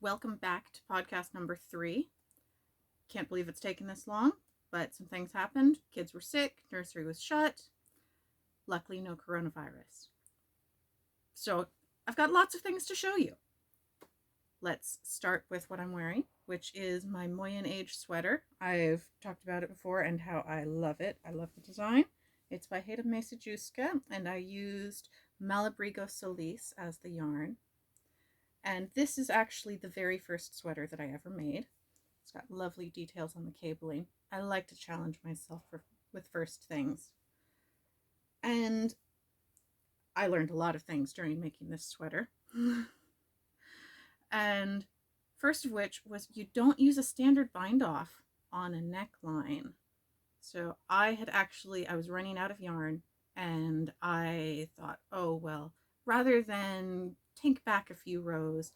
Welcome back to podcast number 3. Can't believe it's taken this long, but some things happened. Kids were sick, nursery was shut. Luckily, no coronavirus. So, I've got lots of things to show you. Let's start with what I'm wearing, which is my Moyen Age sweater. I've talked about it before and how I love it. I love the design. It's by Hayden Masajuska, and I used Malabrigo Solis as the yarn. And this is actually the very first sweater that I ever made. It's got lovely details on the cabling. I like to challenge myself with first things. And I learned a lot of things during making this sweater. And first of which was you don't use a standard bind off on a neckline. So I was running out of yarn and I thought, oh, well, rather than tink back a few rows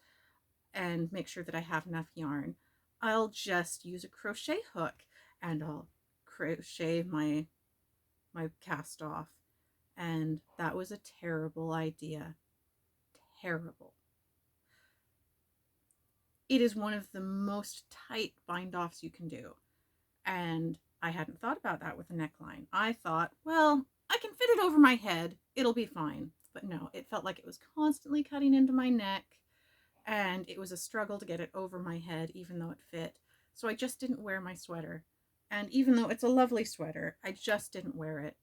and make sure that I have enough yarn, I'll just use a crochet hook and I'll crochet my cast off. And that was a terrible idea. Terrible. It is one of the most tight bind offs you can do. And I hadn't thought about that with a neckline. I thought, well, I can fit it over my head. It'll be fine. But no, it felt like it was constantly cutting into my neck. And it was a struggle to get it over my head, even though it fit. So I just didn't wear my sweater. And even though it's a lovely sweater, I just didn't wear it.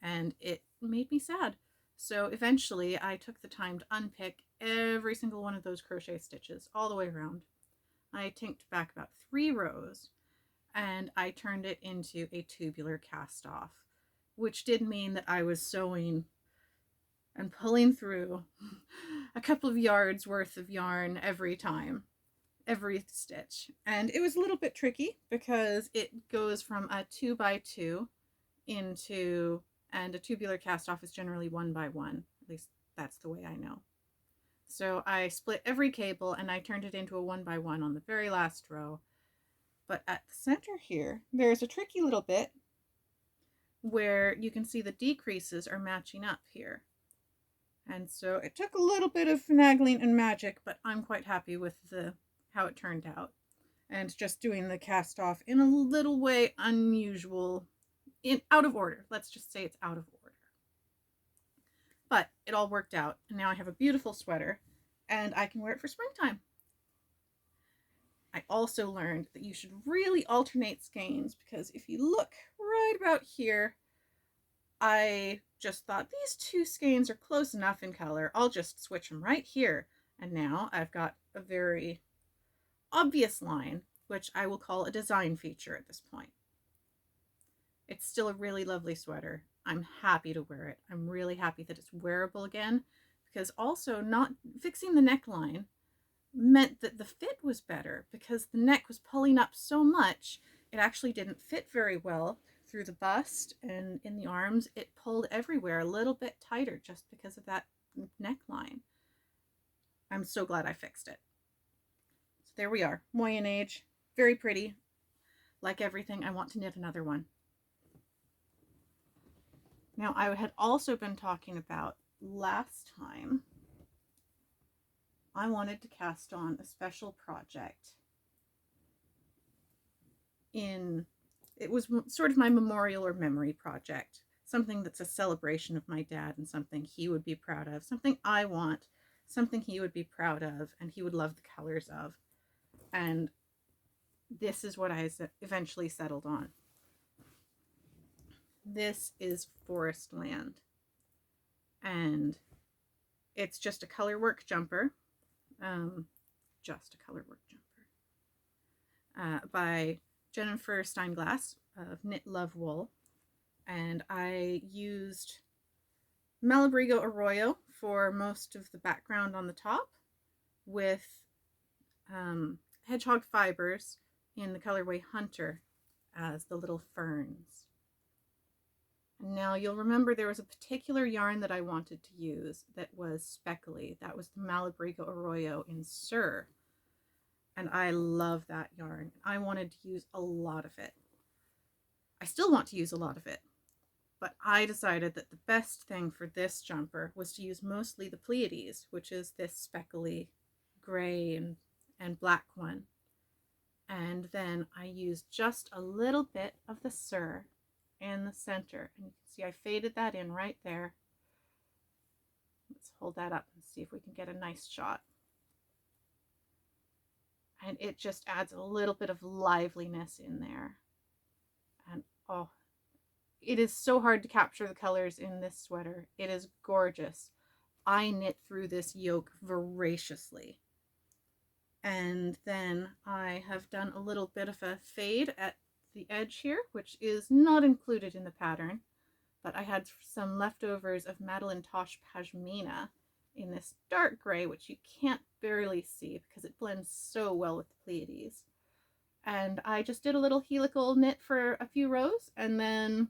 And it made me sad. So eventually I took the time to unpick every single one of those crochet stitches all the way around. I tinked back about 3 rows and I turned it into a tubular cast off, which did mean that I was sewing and pulling through a couple of yards worth of yarn every time, every stitch. And it was a little bit tricky because it goes from a 2x2 into, and a tubular cast off is generally 1x1. At least that's the way I know. So I split every cable and I turned it into a 1x1 on the very last row. But at the center here, there's a tricky little bit where you can see the decreases are matching up here. And so it took a little bit of finagling and magic, but I'm quite happy with how it turned out. And just doing the cast off in a little way unusual, out of order. Let's just say it's out of order. But it all worked out, and now I have a beautiful sweater, and I can wear it for springtime. I also learned that you should really alternate skeins, because if you look right about here, I just thought these 2 skeins are close enough in color. I'll just switch them right here. And now I've got a very obvious line, which I will call a design feature at this point. It's still a really lovely sweater. I'm happy to wear it. I'm really happy that it's wearable again, because also not fixing the neckline meant that the fit was better, because the neck was pulling up so much it actually didn't fit very well through the bust and in the arms. It pulled everywhere a little bit tighter just because of that neckline. I'm so glad I fixed it. So there we are, Moyen Age, very pretty. Like everything, I want to knit another one. Now, I had also been talking about last time I wanted to cast on a special project. It was sort of my memorial or memory project, something that's a celebration of my dad and something he would be proud of, something I want, something he would be proud of and he would love the colors of. And this is what I eventually settled on. This is Forest Land, and it's just a colorwork jumper, by Jennifer Steinglass of Knit Love Wool, and I used Malabrigo Arroyo for most of the background on the top, with hedgehog fibers in the colorway Hunter as the little ferns. Now you'll remember there was a particular yarn that I wanted to use that was speckly. That was the Malabrigo Arroyo in Sur. And I love that yarn. I wanted to use a lot of it. I still want to use a lot of it. But I decided that the best thing for this jumper was to use mostly the Pleiades, which is this speckly gray and and black one. And then I used just a little bit of the Sur in the center. And you can see I faded that in right there. Let's hold that up and see if we can get a nice shot. And it just adds a little bit of liveliness in there. And oh, it is so hard to capture the colors in this sweater. It is gorgeous. I knit through this yoke voraciously. And then I have done a little bit of a fade at the edge here, which is not included in the pattern, but I had some leftovers of Madeline Tosh Pashmina in this dark gray, which you can't barely see because it blends so well with the Pleiades. And I just did a little helical knit for a few rows, and then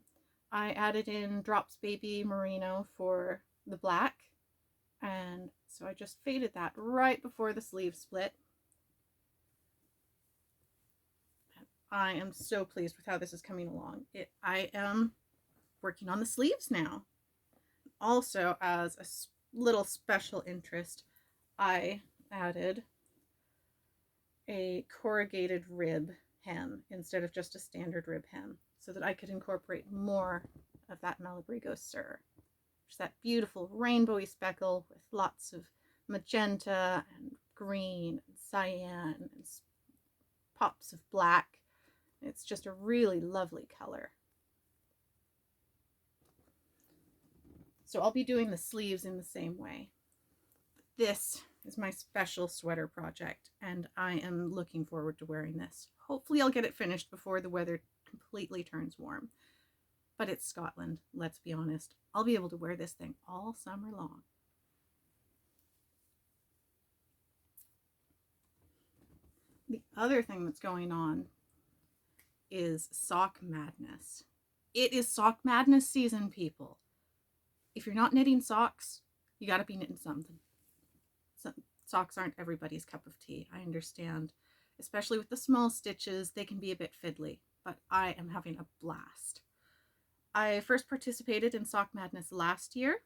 I added in Drops Baby Merino for the black. And so I just faded that right before the sleeve split. I am so pleased with how this is coming along. I am working on the sleeves now. Also, as a little special interest, I added a corrugated rib hem instead of just a standard rib hem, so that I could incorporate more of that Malabrigo Sur. Just that beautiful rainbowy speckle with lots of magenta and green and cyan and pops of black. It's just a really lovely color. So I'll be doing the sleeves in the same way. This is my special sweater project, and I am looking forward to wearing this. Hopefully I'll get it finished before the weather completely turns warm. But it's Scotland, let's be honest. I'll be able to wear this thing all summer long. The other thing that's going on is sock madness. It is sock madness season, people. If you're not knitting socks, you gotta be knitting something. Socks aren't everybody's cup of tea, I understand. Especially with the small stitches, they can be a bit fiddly, but I am having a blast. I first participated in Sock Madness last year,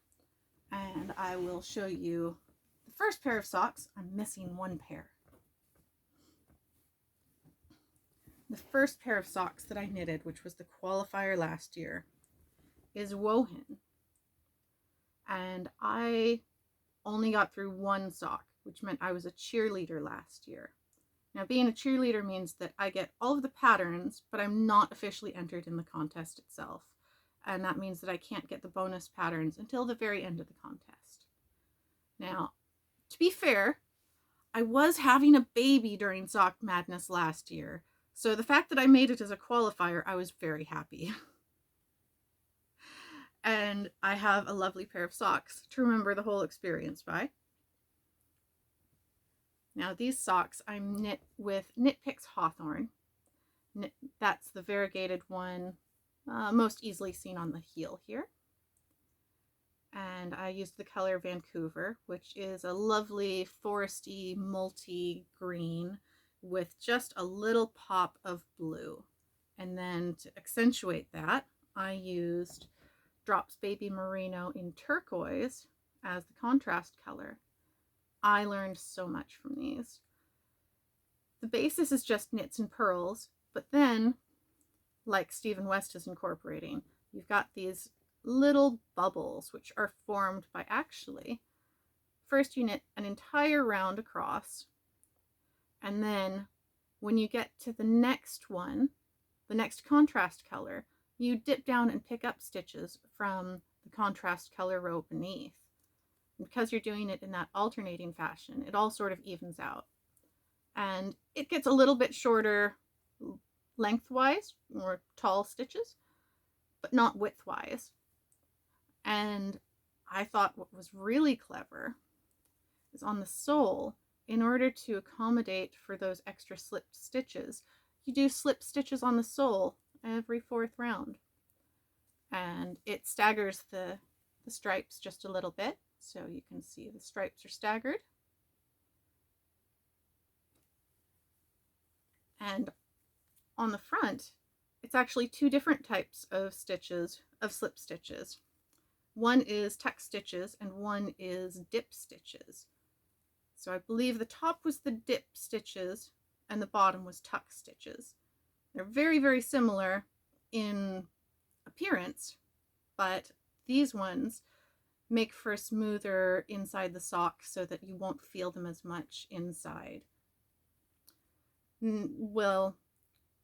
and I will show you the first pair of socks. I'm missing one pair. The first pair of socks that I knitted, which was the qualifier last year, is Wohan. And I only got through one sock, which meant I was a cheerleader last year. Now, being a cheerleader means that I get all of the patterns, but I'm not officially entered in the contest itself. And that means that I can't get the bonus patterns until the very end of the contest. Now, to be fair, I was having a baby during Sock Madness last year, so the fact that I made it as a qualifier, I was very happy. And I have a lovely pair of socks to remember the whole experience by. Now these socks I knit with Knit Picks Hawthorn. That's the variegated one, most easily seen on the heel here. And I used the color Vancouver, which is a lovely foresty multi-green with just a little pop of blue. And then to accentuate that, I used Drops Baby Merino in turquoise as the contrast color. I learned so much from these. The basis is just knits and purls, but then, like Stephen West is incorporating, you've got these little bubbles which are formed by actually, first you knit an entire round across, and then when you get to the next one, the next contrast color, you dip down and pick up stitches from the contrast color row beneath. And because you're doing it in that alternating fashion, it all sort of evens out. And it gets a little bit shorter lengthwise, more tall stitches, but not widthwise. And I thought what was really clever is on the sole, in order to accommodate for those extra slipped stitches, you do slip stitches on the sole every fourth round. And it staggers the stripes just a little bit, so you can see the stripes are staggered. And on the front, it's actually two different types of stitches, of slip stitches. One is tuck stitches and one is dip stitches. So I believe the top was the dip stitches and the bottom was tuck stitches. They're very, very similar in appearance, but these ones make for a smoother inside the sock so that you won't feel them as much inside. Well,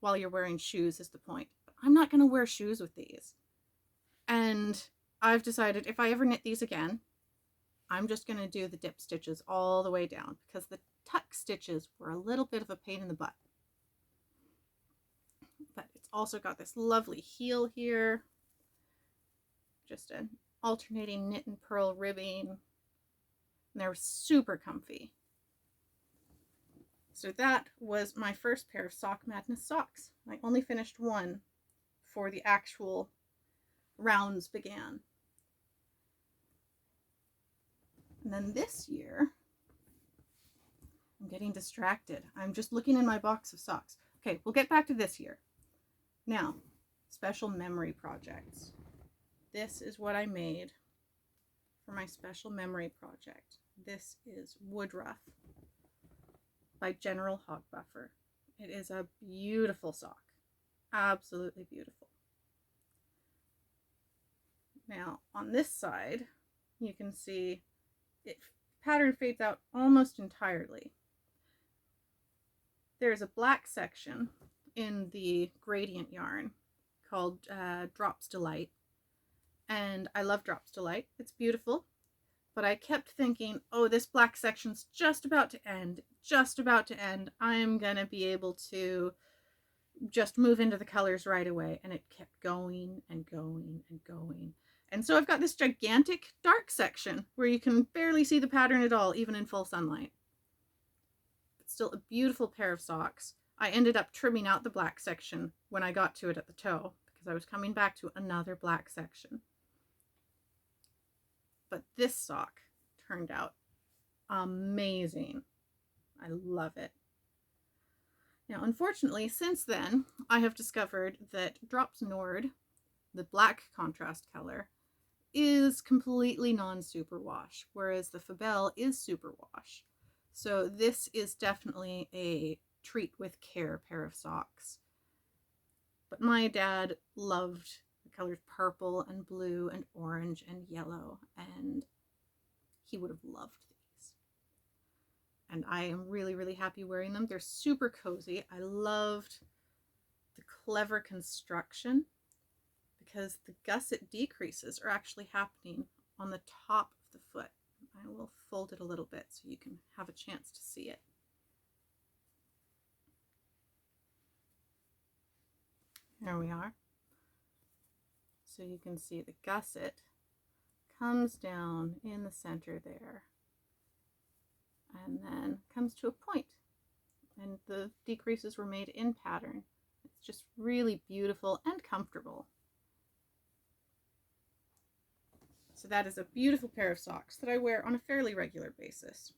while you're wearing shoes is the point. I'm not going to wear shoes with these. And I've decided if I ever knit these again, I'm just going to do the dip stitches all the way down because the tuck stitches were a little bit of a pain in the butt. But it's also got this lovely heel here. Just an alternating knit and purl ribbing. And they're super comfy. So that was my first pair of Sock Madness socks. I only finished one before the actual rounds began. And then this year, I'm getting distracted. I'm just looking in my box of socks. Okay, we'll get back to this year. Now, special memory projects. This is what I made for my special memory project. This is Woodruff by General Hogbuffer. It is a beautiful sock. Absolutely beautiful. Now, on this side, you can see it pattern fades out almost entirely. There's a black section in the gradient yarn called Drops Delight. And I love Drops Delight. It's beautiful. But I kept thinking, oh, this black section's just about to end. Just about to end. I'm going to be able to just move into the colors right away. And it kept going and going and going. And so I've got this gigantic dark section where you can barely see the pattern at all, even in full sunlight. But still a beautiful pair of socks. I ended up trimming out the black section when I got to it at the toe because I was coming back to another black section. But this sock turned out amazing. I love it. Now, unfortunately, since then, I have discovered that Drops Nord, the black contrast color, is completely non-superwash, whereas the Fabelle is superwash. So this is definitely a treat with care pair of socks. But my dad loved the colors purple and blue and orange and yellow, and he would have loved these. And I am really, really happy wearing them. They're super cozy. I loved the clever construction because the gusset decreases are actually happening on the top of the foot. I will fold it a little bit so you can have a chance to see it. There we are. So you can see the gusset comes down in the center there and then comes to a point, and the decreases were made in pattern. It's just really beautiful and comfortable. So that is a beautiful pair of socks that I wear on a fairly regular basis.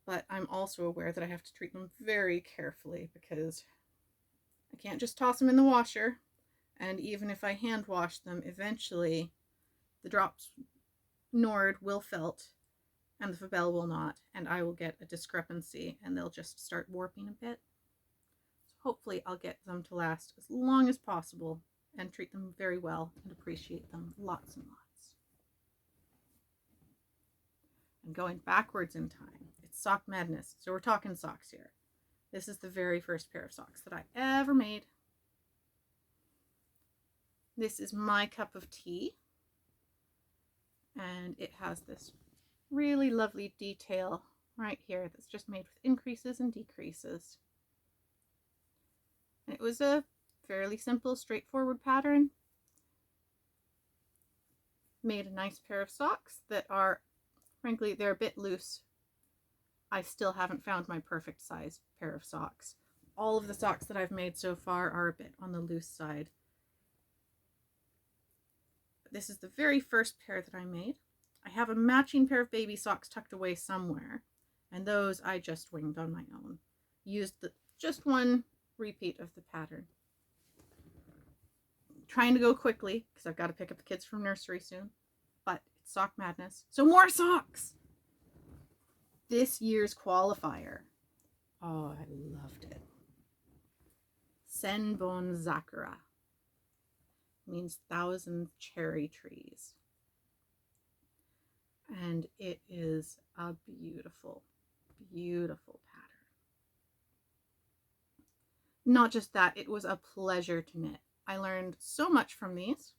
But I'm also aware that I have to treat them very carefully because I can't just toss them in the washer. And even if I hand wash them, eventually the Drops Nord will felt and the Fabelle will not, and I will get a discrepancy and they'll just start warping a bit. So hopefully I'll get them to last as long as possible and treat them very well and appreciate them lots and lots. And going backwards in time, it's Sock Madness, so we're talking socks here. This is the very first pair of socks that I ever made. This is my cup of tea, and it has this really lovely detail right here that's just made with increases and decreases. And it was a fairly simple, straightforward pattern. Made a nice pair of socks that are, frankly, they're a bit loose. I still haven't found my perfect size pair of socks. All of the socks that I've made so far are a bit on the loose side. But this is the very first pair that I made. I have a matching pair of baby socks tucked away somewhere, and those I just winged on my own. Used just one repeat of the pattern. Trying to go quickly because I've got to pick up the kids from nursery soon, but it's Sock Madness, so more socks! this year's qualifier. Oh, I loved it. Senbon Zakura means 1,000 cherry trees. And it is a beautiful, beautiful pattern. Not just that, it was a pleasure to knit. I learned so much from these,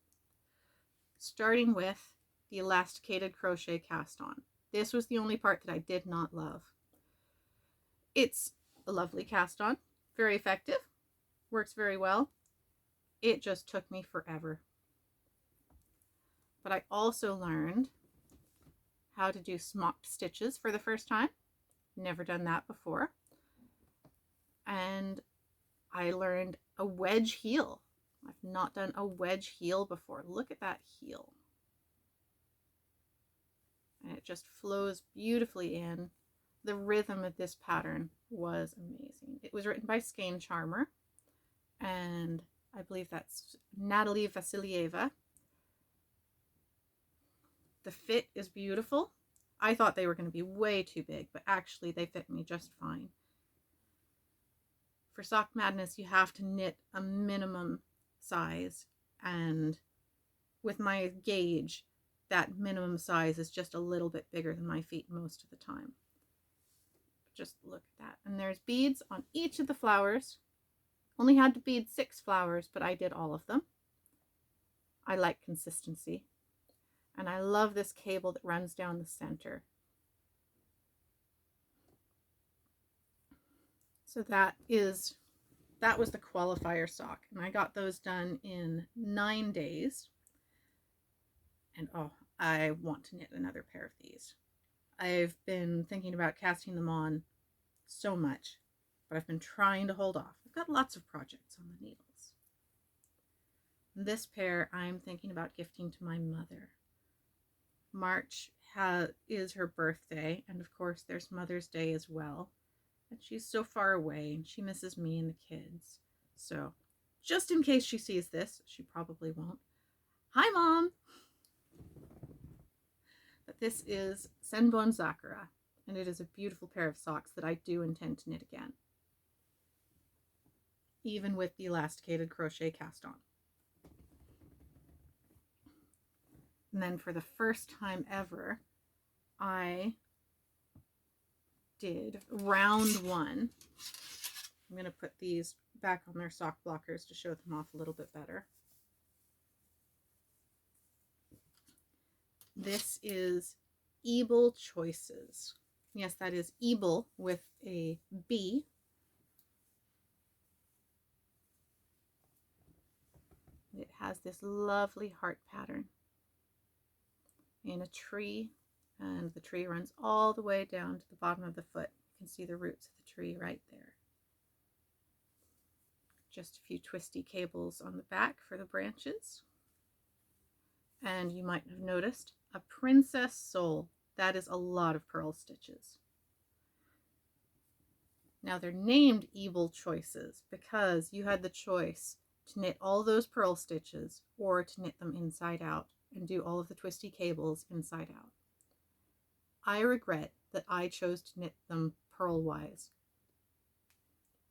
starting with the elasticated crochet cast on. This was the only part that I did not love. It's a lovely cast on, very effective, works very well. It just took me forever. But I also learned how to do smocked stitches for the first time. Never done that before. And I learned a wedge heel. I've not done a wedge heel before. Look at that heel. And it just flows beautifully in. The rhythm of this pattern was amazing. It was written by Skein Charmer, and I believe that's Natalie Vasilieva. The fit is beautiful. I thought they were going to be way too big, but actually they fit me just fine. For Sock Madness, you have to knit a minimum size, and with my gauge, that minimum size is just a little bit bigger than my feet most of the time. Just look at that. And there's beads on each of the flowers. Only had to bead 6 flowers, but I did all of them. I like consistency. And I love this cable that runs down the center. So that was the qualifier sock. And I got those done in 9 days. And oh, I want to knit another pair of these. I've been thinking about casting them on so much, but I've been trying to hold off. I've got lots of projects on the needles. This pair I'm thinking about gifting to my mother. March is her birthday, and of course there's Mother's Day as well. And she's so far away, and she misses me and the kids. So, just in case she sees this, she probably won't. Hi, Mom! But this is Senbon Zakura, and it is a beautiful pair of socks that I do intend to knit again, even with the elasticated crochet cast on. And then for the first time ever, I did round 1. I'm going to put these back on their sock blockers to show them off a little bit better. This is Ebel Choices. Yes, that is Ebel with a B. It has this lovely heart pattern in a tree, and the tree runs all the way down to the bottom of the foot. You can see the roots of the tree right there. Just a few twisty cables on the back for the branches. And you might have noticed a princess sole. That is a lot of purl stitches. Now they're named Ebel Choices because you had the choice to knit all those purl stitches or to knit them inside out and do all of the twisty cables inside out. I regret that I chose to knit them purl-wise.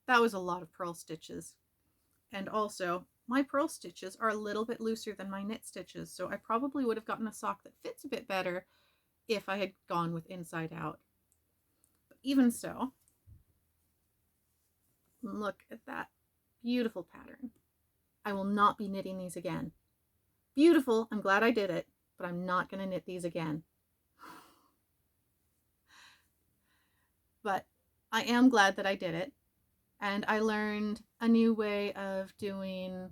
That was a lot of purl stitches. And also, my purl stitches are a little bit looser than my knit stitches, so I probably would have gotten a sock that fits a bit better if I had gone with inside out. But even so, look at that beautiful pattern. I will not be knitting these again. Beautiful, I'm glad I did it, but I'm not going to knit these again. But I am glad that I did it, and I learned a new way of doing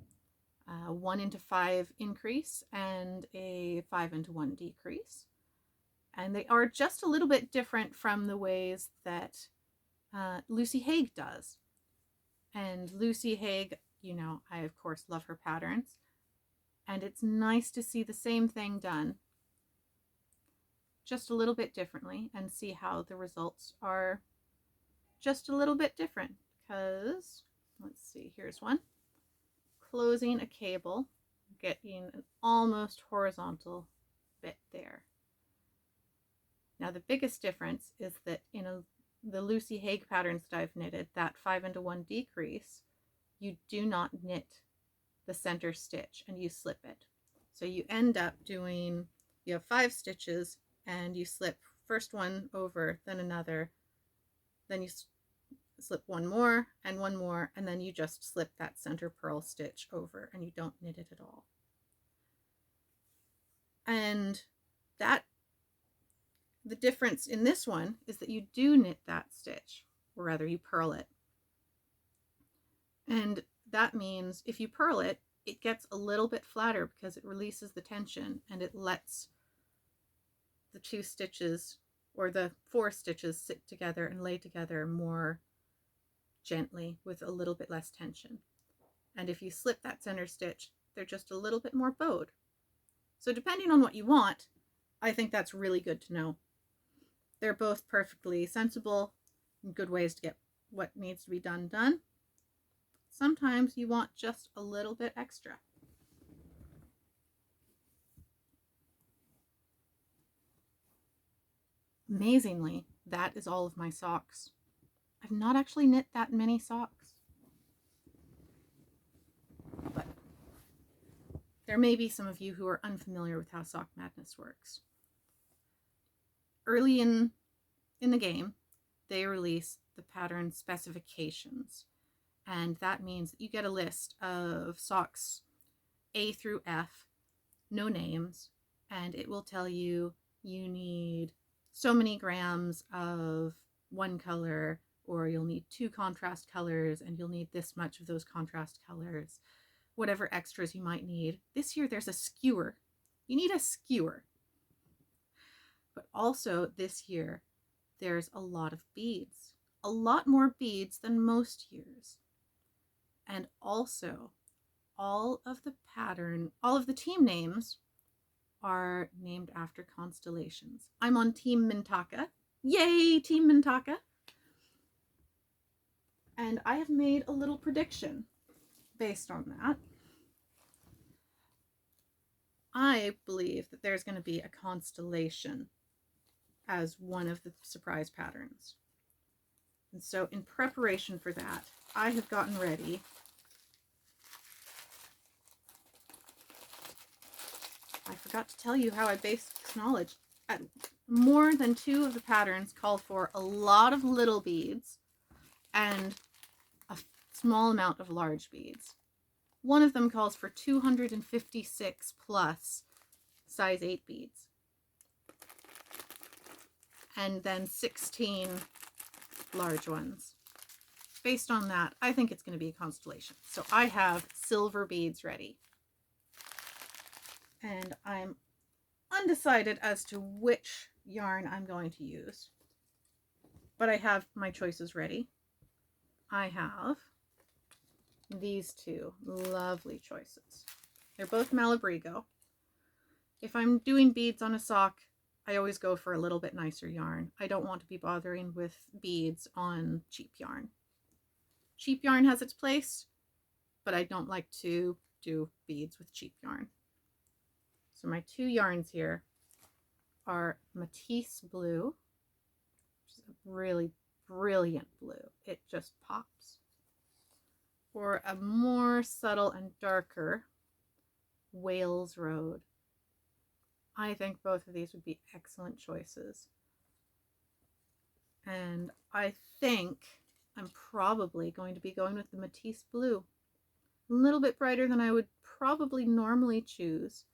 1 into 5 increase and a 5 into 1 decrease. And they are just a little bit different from the ways that Lucy Haig does. And Lucy Haig, you know, I of course love her patterns. And it's nice to see the same thing done just a little bit differently and see how the results are just a little bit different. Because, let's see, here's one. Closing a cable, getting an almost horizontal bit there. Now the biggest difference is that in the Lucy Hague patterns that I've knitted, that 5 into 1 decrease, you do not knit the center stitch and you slip it. So you end up doing, you have 5 stitches and you slip first one over, then another, then you slip one more, and then you just slip that center purl stitch over and you don't knit it at all. And that, the difference in this one is that you do knit that stitch, or rather you purl it. And that means if you purl it, it gets a little bit flatter because it releases the tension and it lets the 2 stitches or the 4 stitches sit together and lay together more gently with a little bit less tension. And if you slip that center stitch, they're just a little bit more bowed. So depending on what you want, I think that's really good to know. They're both perfectly sensible and good ways to get what needs to be done. Sometimes you want just a little bit extra. Amazingly, that is all of my socks. I've not actually knit that many socks, but there may be some of you who are unfamiliar with how Sock Madness works. Early in the game, they release the pattern specifications, and that means that you get a list of socks A through F, no names, and it will tell you you need so many grams of one color, or you'll need 2 contrast colors, and you'll need this much of those contrast colors, whatever extras you might need. This year there's a skewer. You need a skewer. But also this year there's a lot of beads. A lot more beads than most years. And also all of the team names are named after constellations. I'm on Team Mintaka. Yay, Team Mintaka! And I have made a little prediction based on that. I believe that there's going to be a constellation as one of the surprise patterns. And so in preparation for that, I have gotten ready I forgot to tell you how I base this knowledge. More than 2 of the patterns call for a lot of little beads and a small amount of large beads. One of them calls for 256 plus size 8 beads. And then 16 large ones. Based on that, I think it's going to be a constellation. So I have silver beads ready. And I'm undecided as to which yarn I'm going to use. But I have my choices ready. I have these 2 lovely choices. They're both Malabrigo. If I'm doing beads on a sock, I always go for a little bit nicer yarn. I don't want to be bothering with beads on cheap yarn. Cheap yarn has its place, but I don't like to do beads with cheap yarn. So my 2 yarns here are Matisse Blue, which is a really brilliant blue. It just pops. Or a more subtle and darker Wales Road. I think both of these would be excellent choices. And I think I'm probably going to be going with the Matisse Blue. A little bit brighter than I would probably normally choose.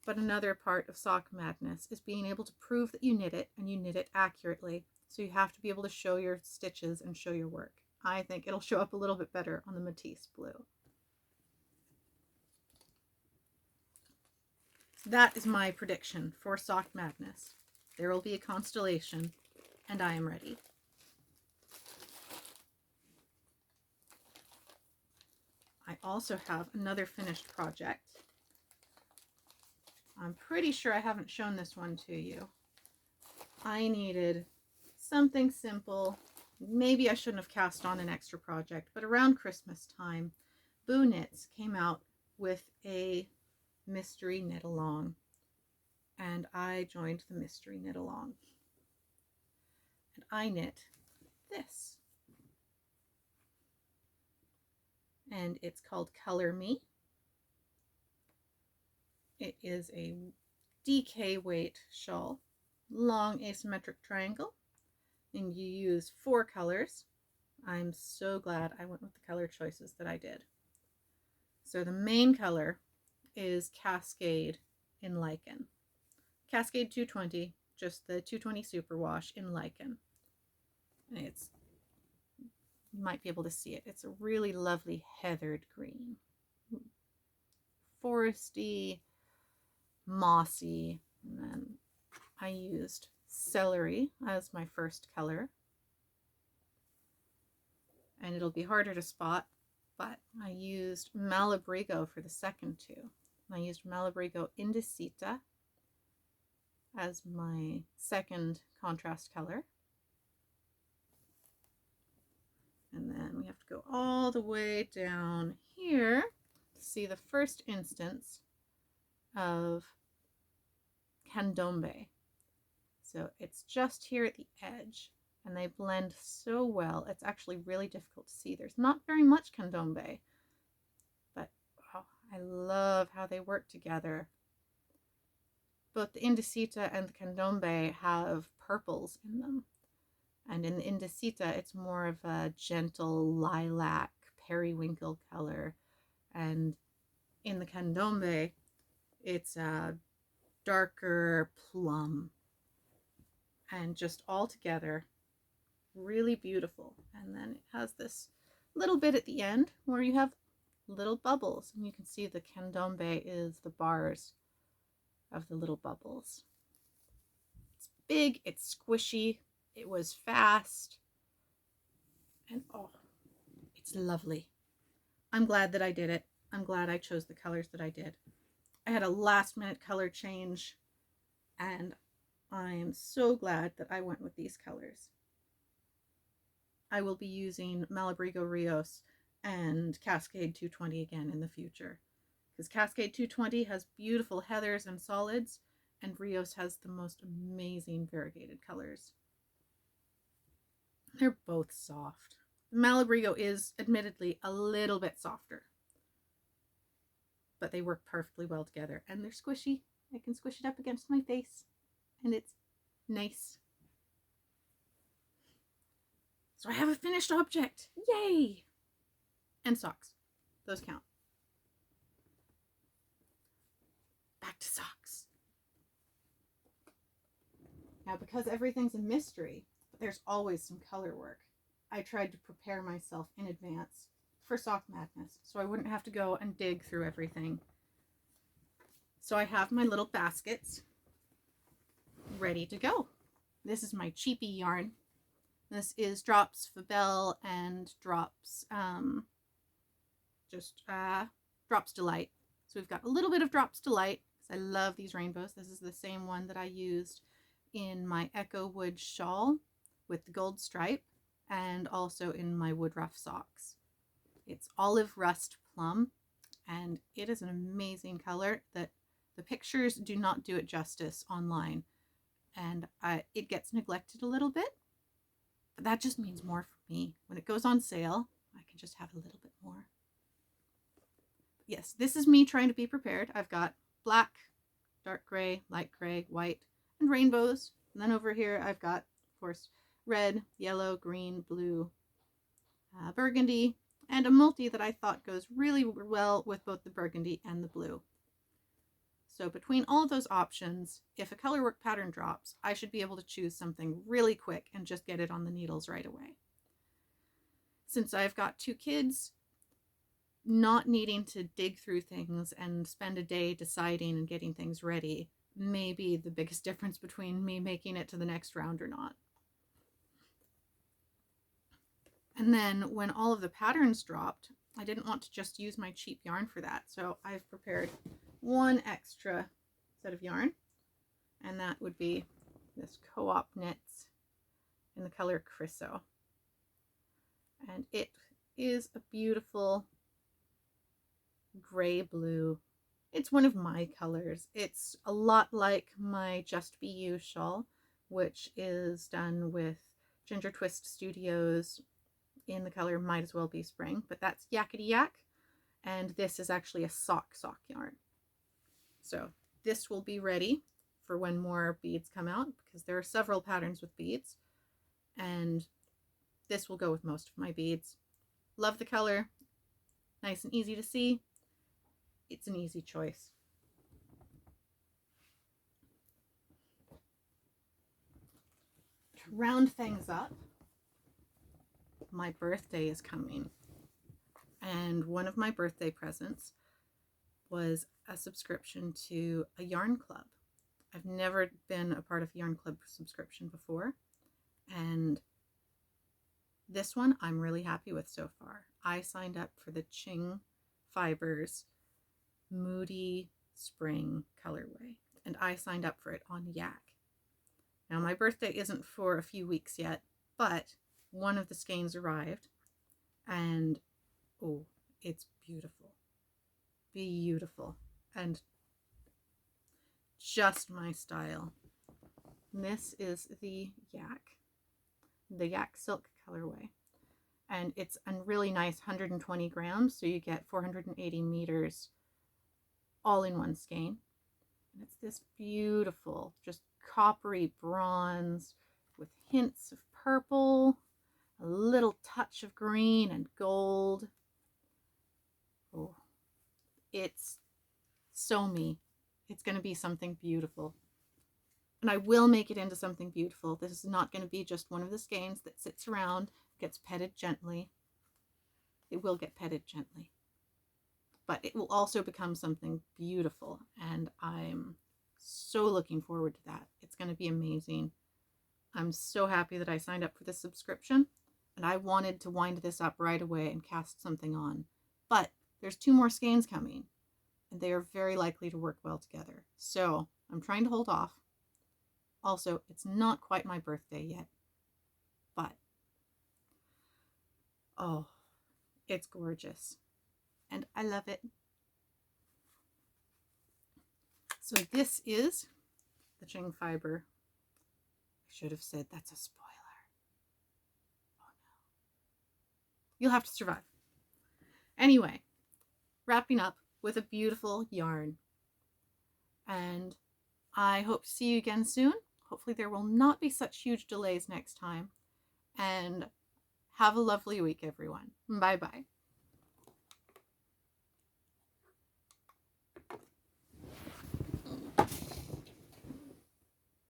But another part of Sock Madness is being able to prove that you knit it, and you knit it accurately. So you have to be able to show your stitches and show your work. I think it'll show up a little bit better on the Matisse Blue. That is my prediction for Sock Madness. There will be a constellation, and I am ready. I also have another finished project. I'm pretty sure I haven't shown this one to you. I needed something simple. Maybe I shouldn't have cast on an extra project, but around Christmas time, Boo Knits came out with a mystery knit along, and I joined the mystery knit along. and I knit this. And it's called Color Me. It is a DK weight shawl, long asymmetric triangle, and you use 4 colors. I'm so glad I went with the color choices that I did. So the main color is Cascade in Lichen. Cascade 220, just the 220 Superwash in Lichen. And it's, you might be able to see it, it's a really lovely heathered green. Foresty, mossy, and then I used Celery as my first color. And it'll be harder to spot, but I used Malabrigo for the second two. I used Malabrigo Indicita as my second contrast color. And then we have to go all the way down here to see the first instance of Candombe. So it's just here at the edge, and they blend so well. It's actually really difficult to see. There's not very much Candombe, but oh, I love how they work together. Both the Indicita and the Candombe have purples in them. And in the Indicita, it's more of a gentle lilac, periwinkle color. And in the Candombe, it's a darker plum. And just all together, really beautiful. And then it has this little bit at the end where you have little bubbles. And you can see the Candombe is the bars of the little bubbles. It's big, it's squishy, it was fast, and oh, it's lovely. I'm glad that I did it. I'm glad I chose the colors that I did. I had a last minute color change, and I am so glad that I went with these colors. I will be using Malabrigo Rios and Cascade 220 again in the future, because Cascade 220 has beautiful heathers and solids, and Rios has the most amazing variegated colors. They're both soft. Malabrigo is admittedly a little bit softer, but they work perfectly well together, and they're squishy. I can squish it up against my face, and it's nice. So I have a finished object. Yay! And socks. Those count. Back to socks. Now, because everything's a mystery, but there's always some color work, I tried to prepare myself in advance for Sock Madness so I wouldn't have to go and dig through everything. So I have my little baskets ready to go. This is my cheapy yarn. This is Drops Fabelle and Drops Drops Delight. So we've got a little bit of Drops Delight because I love these rainbows. This is the same one that I used in my Echo Wood shawl with the gold stripe, and also in my Woodruff socks. It's Olive Rust Plum, and it is an amazing color that the pictures do not do it justice online, and it gets neglected a little bit, but that just means more for me. When it goes on sale, I can just have a little bit more. Yes, this is me trying to be prepared. I've got black, dark gray, light gray, white, and rainbows. And then over here I've got, of course, red, yellow, green, blue, burgundy, and a multi that I thought goes really well with both the burgundy and the blue. So between all of those options, if a color work pattern drops, I should be able to choose something really quick and just get it on the needles right away. Since I've got 2 kids, not needing to dig through things and spend a day deciding and getting things ready may be the biggest difference between me making it to the next round or not. And then when all of the patterns dropped, I didn't want to just use my cheap yarn for that. So I've prepared one extra set of yarn, and that would be this Co-op Knits in the color Chryso. And it is a beautiful gray blue. It's one of my colors. It's a lot like my Just Be You shawl, which is done with Ginger Twist Studios in the color Might As Well Be Spring, but that's Yakety Yak, and this is actually a sock yarn. So this will be ready for when more beads come out, because there are several patterns with beads, and this will go with most of my beads. Love the color, nice and easy to see. It's an easy choice. To round things up, my birthday is coming, and one of my birthday presents was a subscription to a yarn club. I've never been a part of a yarn club subscription before, and this one I'm really happy with so far. I signed up for the Ching Fibers Moody Spring colorway, and I signed up for it on Yak. Now my birthday isn't for a few weeks yet, but one of the skeins arrived, and oh, it's beautiful. Beautiful, and just my style. And this is the Yak Silk colorway, and it's a really nice 120 grams, so you get 480 meters all in one skein. And it's this beautiful, just coppery bronze with hints of purple, a little touch of green and gold. Oh, it's so me. It's going to be something beautiful. And I will make it into something beautiful. This is not going to be just one of the skeins that sits around, gets petted gently. It will get petted gently. But it will also become something beautiful. And I'm so looking forward to that. It's going to be amazing. I'm so happy that I signed up for this subscription. And I wanted to wind this up right away and cast something on. But there's 2 more skeins coming, and they are very likely to work well together. So I'm trying to hold off. Also, it's not quite my birthday yet, but oh, it's gorgeous, and I love it. So this is the Ching Fiber. I should have said that's a spoiler. Oh no. You'll have to survive. Anyway, wrapping up with a beautiful yarn. And I hope to see you again soon. Hopefully there will not be such huge delays next time. And have a lovely week, everyone. Bye-bye.